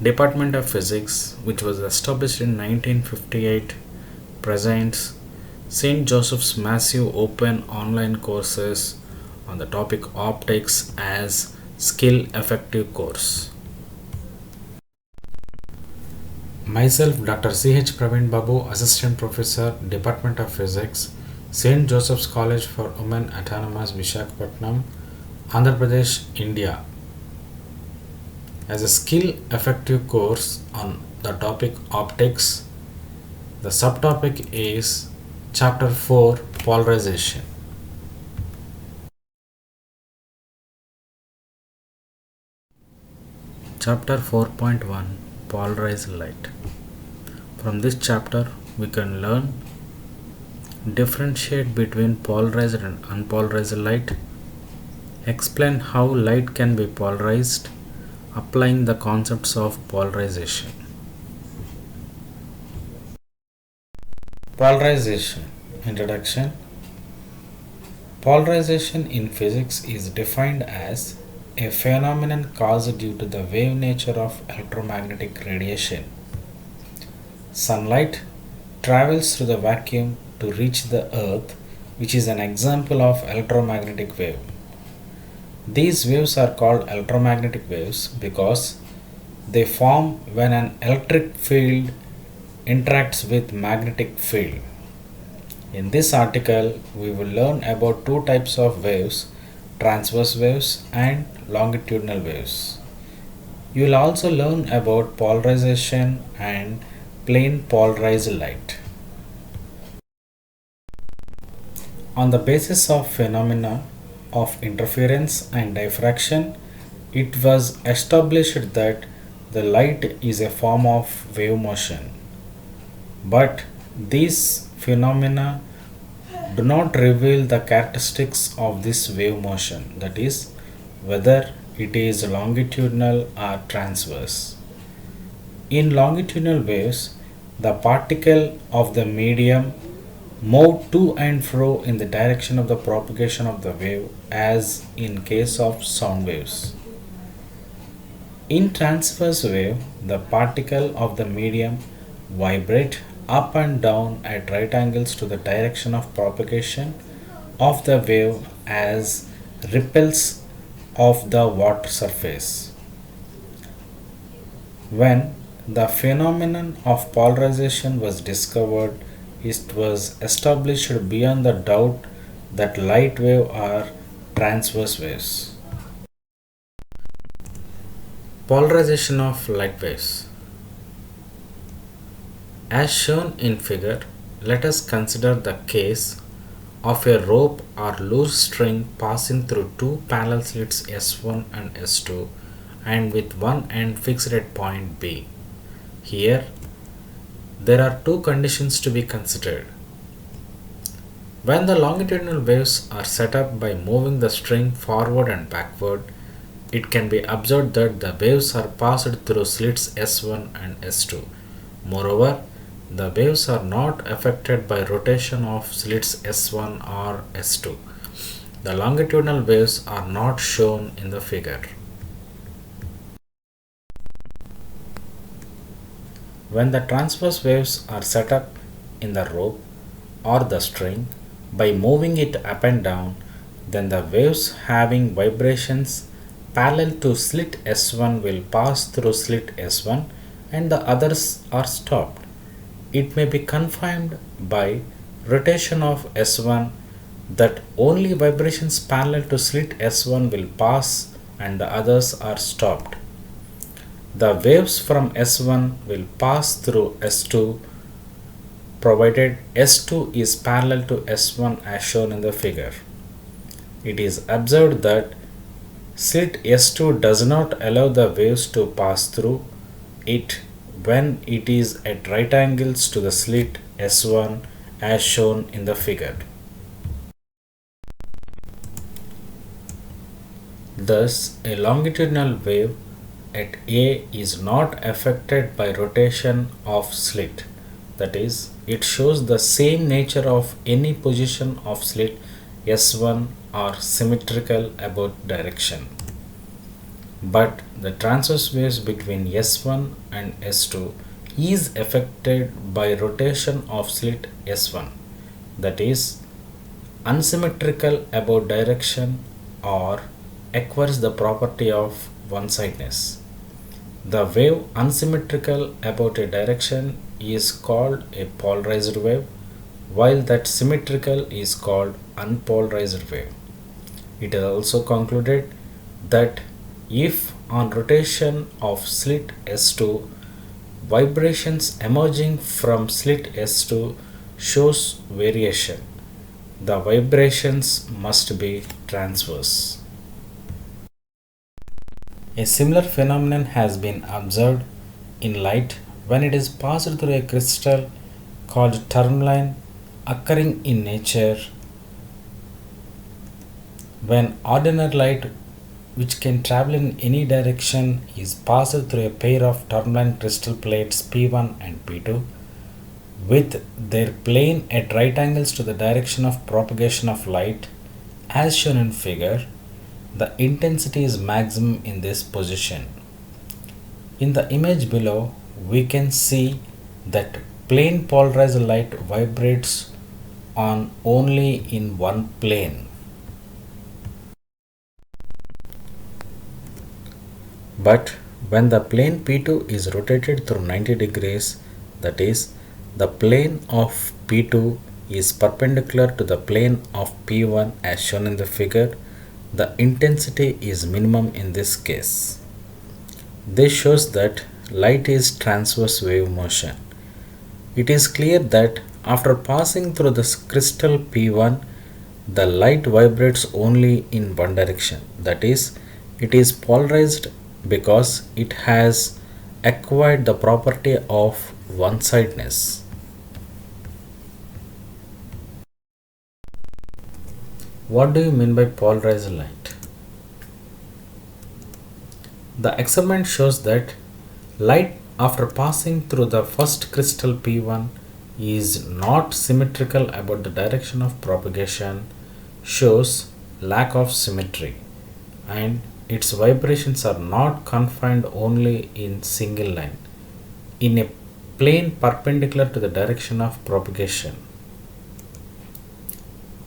Department of Physics, which was established in 1958, presents St. Joseph's massive open online courses on the topic optics as skill effective course. Myself, Dr. C.H. Praveen Babu, Assistant Professor, Department of Physics, St. Joseph's College for Women Autonomous, Visakhapatnam, Andhra Pradesh, India, as a skill effective course on the topic optics. The subtopic is Chapter 4 Polarization. Chapter 4.1 Polarized Light. From this chapter, we can learn differentiate between polarized and unpolarized light, explain how light can be polarized, applying the concepts of polarization. Polarization. Introduction. Polarization in physics is defined as a phenomenon caused due to the wave nature of electromagnetic radiation. Sunlight travels through the vacuum to reach the earth, which is an example of electromagnetic wave. These waves are called electromagnetic waves because they form when an electric field interacts with magnetic field. In this article, we will learn about two types of waves, transverse waves and longitudinal waves. You will also learn about polarization and plane polarized light. On the basis of phenomena of interference and diffraction, it was established that the light is a form of wave motion. But these phenomena do not reveal the characteristics of this wave motion, that is, whether it is longitudinal or transverse. In longitudinal waves, the particle of the medium move to and fro in the direction of the propagation of the wave, as in case of sound waves. In transverse wave, the particle of the medium vibrate up and down at right angles to the direction of propagation of the wave as ripples of the water surface. When the phenomenon of polarization was discovered, it was established beyond the doubt that light wave are transverse waves. Polarization of light waves. As shown in figure, let us consider the case of a rope or loose string passing through two parallel slits S1 and S2 and with one end fixed at point B. Here, there are two conditions to be considered. When the longitudinal waves are set up by moving the string forward and backward, it can be observed that the waves are passed through slits S1 and S2. Moreover, the waves are not affected by rotation of slits S1 or S2. The longitudinal waves are not shown in the figure. When the transverse waves are set up in the rope or the string by moving it up and down, then the waves having vibrations parallel to slit S1 will pass through slit S1 and the others are stopped. It may be confirmed by rotation of S1 that only vibrations parallel to slit S1 will pass and the others are stopped. The waves from S1 will pass through S2 provided S2 is parallel to S1 as shown in the figure. It is observed that slit S2 does not allow the waves to pass through it when it is at right angles to the slit S1 as shown in the figure. Thus, a longitudinal wave at A is not affected by rotation of slit. That is, it shows the same nature of any position of slit S1 or symmetrical about direction. but the transverse waves between S1 and S2 is affected by rotation of slit S1, that is unsymmetrical about direction or acquires the property of one-sidedness. The wave unsymmetrical about a direction is called a polarized wave, while that symmetrical is called unpolarized wave. It is also concluded that if on rotation of slit S2, vibrations emerging from slit S2 shows variation, the vibrations must be transverse. A similar phenomenon has been observed in light when it is passed through a crystal called tourmaline occurring in nature. When ordinary light, which can travel in any direction, is passed through a pair of tourmaline crystal plates P1 and P2 with their plane at right angles to the direction of propagation of light, as shown in figure, the intensity is maximum in this position. In the image below, we can see that plane polarized light vibrates on only in one plane. But when the plane P2 is rotated through 90 degrees, that is, the plane of P2 is perpendicular to the plane of P1 as shown in the figure, the intensity is minimum in this case. This shows that light is transverse wave motion. It is clear that after passing through the crystal P1, the light vibrates only in one direction, that is, it is polarized because it has acquired the property of one-sidedness. What do you mean by polarized light? The experiment shows that light after passing through the first crystal P1 is not symmetrical about the direction of propagation, shows lack of symmetry, and its vibrations are not confined only in single line, in a plane perpendicular to the direction of propagation.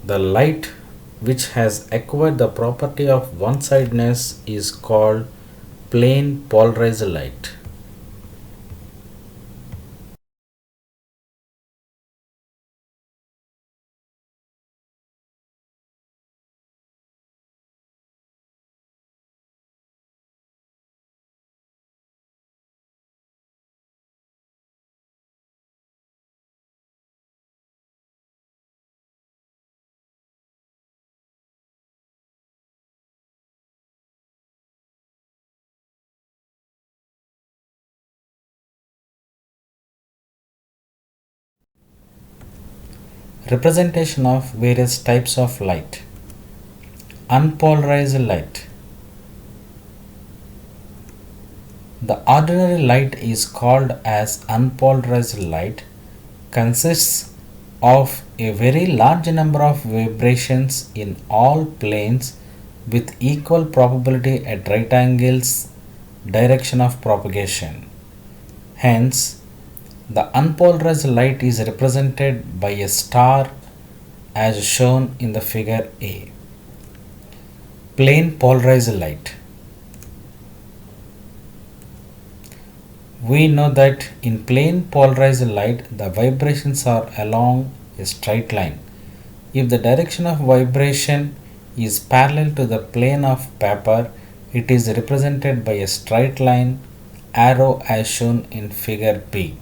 The light which has acquired the property of one-sidedness is called plane polarized light. Representation of various types of light. Unpolarized light. The ordinary light is called as unpolarized light, consists of a very large number of vibrations in all planes with equal probability at right angles direction of propagation. Hence, the unpolarized light is represented by a star as shown in the figure A. Plane polarized light. We know that in plane polarized light the vibrations are along a straight line. If the direction of vibration is parallel to the plane of paper, it is represented by a straight line arrow as shown in figure B.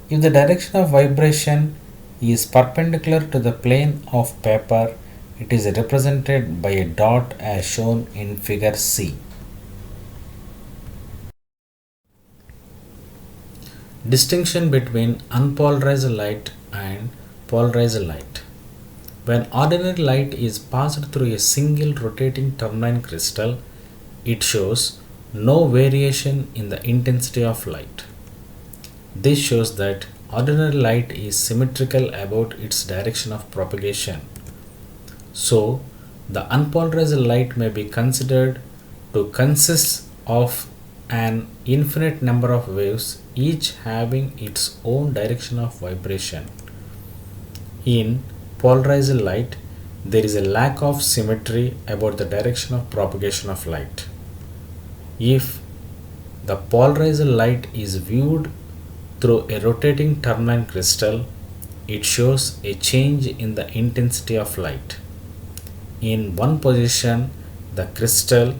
If the direction of vibration is perpendicular to the plane of paper, it is represented by a dot as shown in figure C. Distinction between unpolarized light and polarized light. When ordinary light is passed through a single rotating tourmaline crystal, it shows no variation in the intensity of light. This shows that ordinary light is symmetrical about its direction of propagation. So, the unpolarized light may be considered to consist of an infinite number of waves, each having its own direction of vibration. In polarized light, there is a lack of symmetry about the direction of propagation of light. If the polarized light is viewed through a rotating tourmaline crystal, it shows a change in the intensity of light. In one position, the crystal,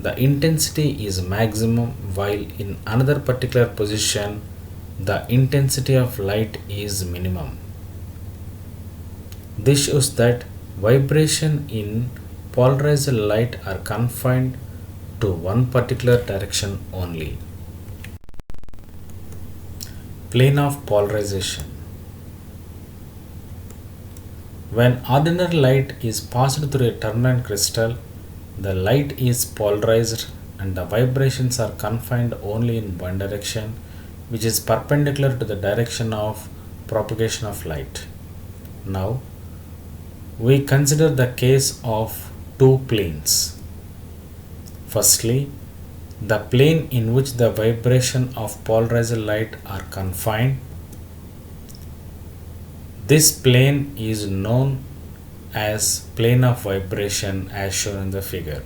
the intensity is maximum, while in another particular position, the intensity of light is minimum. This shows that vibration in polarized light are confined to one particular direction only. Plane of polarization. When ordinary light is passed through a tourmaline crystal, the light is polarized and the vibrations are confined only in one direction, which is perpendicular to the direction of propagation of light. Now, we consider the case of two planes. Firstly, the plane in which the vibration of polarized light are confined. This plane is known as plane of vibration as shown in the figure.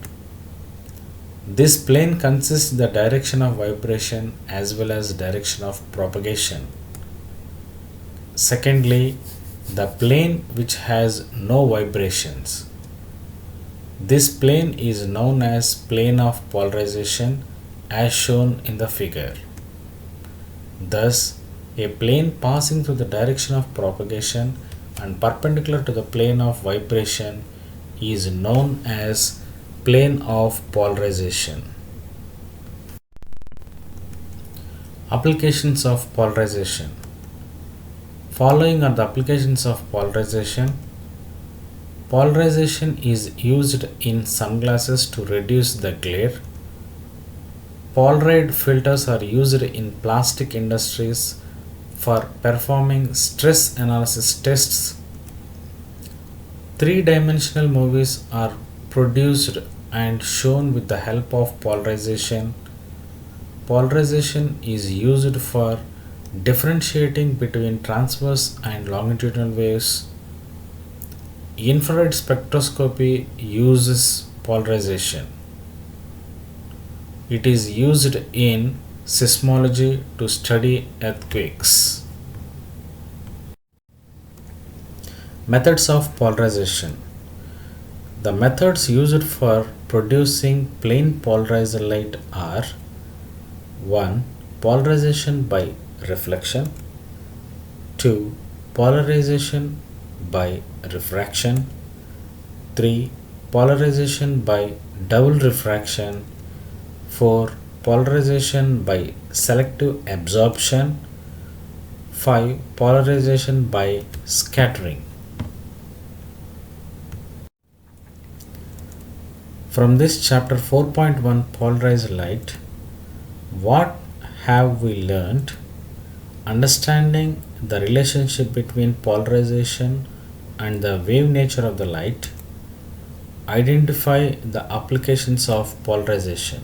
This plane consists the direction of vibration as well as direction of propagation. Secondly, the plane which has no vibrations. This plane is known as plane of polarization as shown in the figure. Thus, a plane passing through the direction of propagation and perpendicular to the plane of vibration is known as plane of polarization. Applications of polarization. Following are the applications of polarization. Polarization is used in sunglasses to reduce the glare. Polaroid filters are used in plastic industries for performing stress analysis tests. Three-dimensional movies are produced and shown with the help of polarization. Polarization is used for differentiating between transverse and longitudinal waves. Infrared spectroscopy uses polarization. It is used in seismology to study earthquakes. Methods of polarization. The methods used for producing plain polarized light are: 1. Polarization by reflection. 2. Polarization by refraction. 3. Polarization by double refraction. 4. Polarization by selective absorption. 5. Polarization by scattering. From this chapter 4.1 Polarized Light, what have we learned? Understanding the relationship between polarization and the wave nature of the light. Identify the applications of polarization.